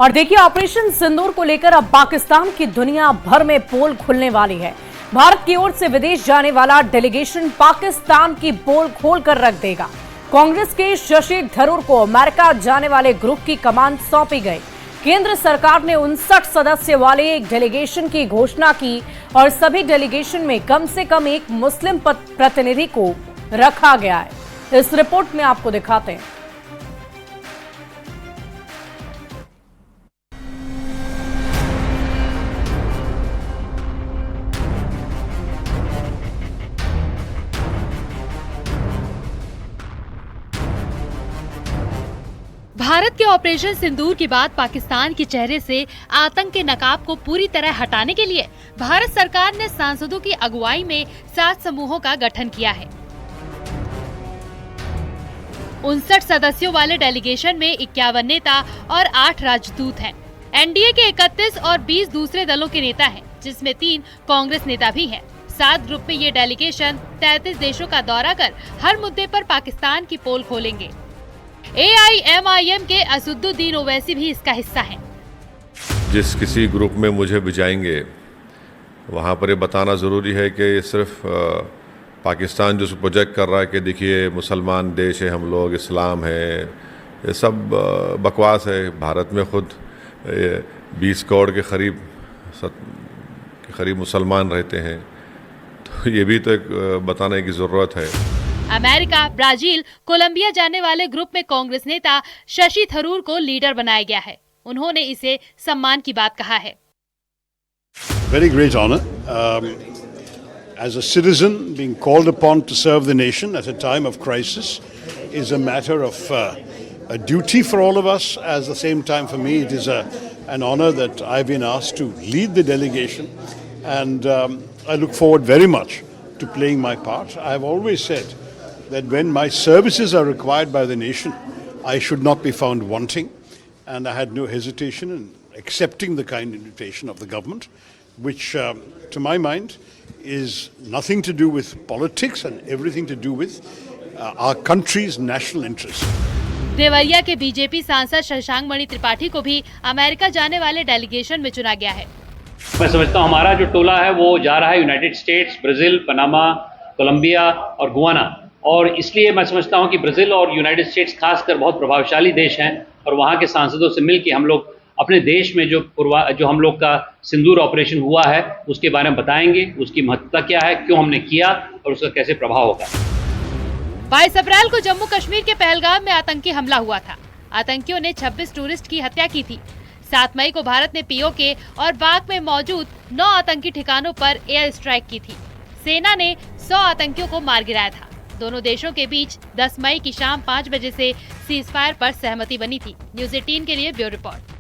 और देखिए, ऑपरेशन सिंदूर को लेकर अब पाकिस्तान की दुनिया भर में पोल खुलने वाली है। भारत की ओर से विदेश जाने वाला डेलीगेशन पाकिस्तान की पोल खोल कर रख देगा। कांग्रेस के शशि थरूर को अमेरिका जाने वाले ग्रुप की कमान सौंपी गई। केंद्र सरकार ने 59 सदस्य वाले एक डेलीगेशन की घोषणा की और सभी डेलीगेशन में कम से कम एक मुस्लिम प्रतिनिधि को रखा गया है। इस रिपोर्ट में आपको दिखाते हैं। भारत के ऑपरेशन सिंदूर के बाद पाकिस्तान के चेहरे से आतंक के नकाब को पूरी तरह हटाने के लिए भारत सरकार ने सांसदों की अगुवाई में 7 समूहों का गठन किया है। 59 सदस्यों वाले डेलीगेशन में 51 नेता और 8 राजदूत हैं। एनडीए के 31 और 20 दूसरे दलों के नेता हैं, जिसमें 3 कांग्रेस नेता भी हैं। 7 ग्रुप में ये डेलीगेशन 33 देशों का दौरा कर हर मुद्दे पर पाकिस्तान की पोल खोलेंगे। AIMIM के असदुद्दीन ओवैसी भी इसका हिस्सा हैं। जिस किसी ग्रुप में मुझे भिजाएंगे वहाँ पर ये बताना ज़रूरी है कि सिर्फ पाकिस्तान जो प्रोजेक्ट कर रहा है कि देखिए मुसलमान देश है, हम लोग इस्लाम है, ये सब बकवास है। भारत में खुद 20 करोड़ के करीब मुसलमान रहते हैं, तो ये भी तो एक बताने की ज़रूरत है। अमेरिका, ब्राजील, कोलंबिया जाने वाले ग्रुप में कांग्रेस नेता शशि थरूर को लीडर बनाया गया है। उन्होंने इसे सम्मान की बात कहा है। Very great honor. As a citizen, being called upon to serve the nation at a time of crisis is a matter of a duty for all of us. At the same time, for me, it is an honor that I've been asked to lead the delegation, and I look forward very much to playing my part. I have always said that when my services are required by the nation, I should not be found wanting, and I had no hesitation in accepting the kind invitation of the government, which to my mind is nothing to do with politics and everything to do with our country's national interest. Deoria के BJP सांसद शशांक मणि त्रिपाठी को भी America जाने वाले delegation में चुना गया है। मैं समझता हूँ हमारा जो टोला है वो जा रहा है United States, Brazil, Panama, Colombia और गुआना, और इसलिए मैं समझता हूं कि ब्राजील और यूनाइटेड स्टेट्स खासकर बहुत प्रभावशाली देश हैं, और वहां के सांसदों से मिलकर हम लोग अपने देश में जो हम लोग का सिंदूर ऑपरेशन हुआ है उसके बारे में बताएंगे, उसकी महत्वता क्या है, क्यों हमने किया और उसका कैसे प्रभाव होगा। 22 अप्रैल को जम्मू कश्मीर के पहलगाम में आतंकी हमला हुआ था। आतंकियों ने 26 टूरिस्ट की हत्या की थी। 7 मई को भारत ने POK और बाग में मौजूद 9 आतंकी ठिकानों पर एयर स्ट्राइक की थी। सेना ने 100 आतंकियों को मार गिराया था। दोनों देशों के बीच 10 मई की शाम 5 बजे से सीज़फायर पर सहमति बनी थी। न्यूज़ 18 के लिए ब्यूरो रिपोर्ट।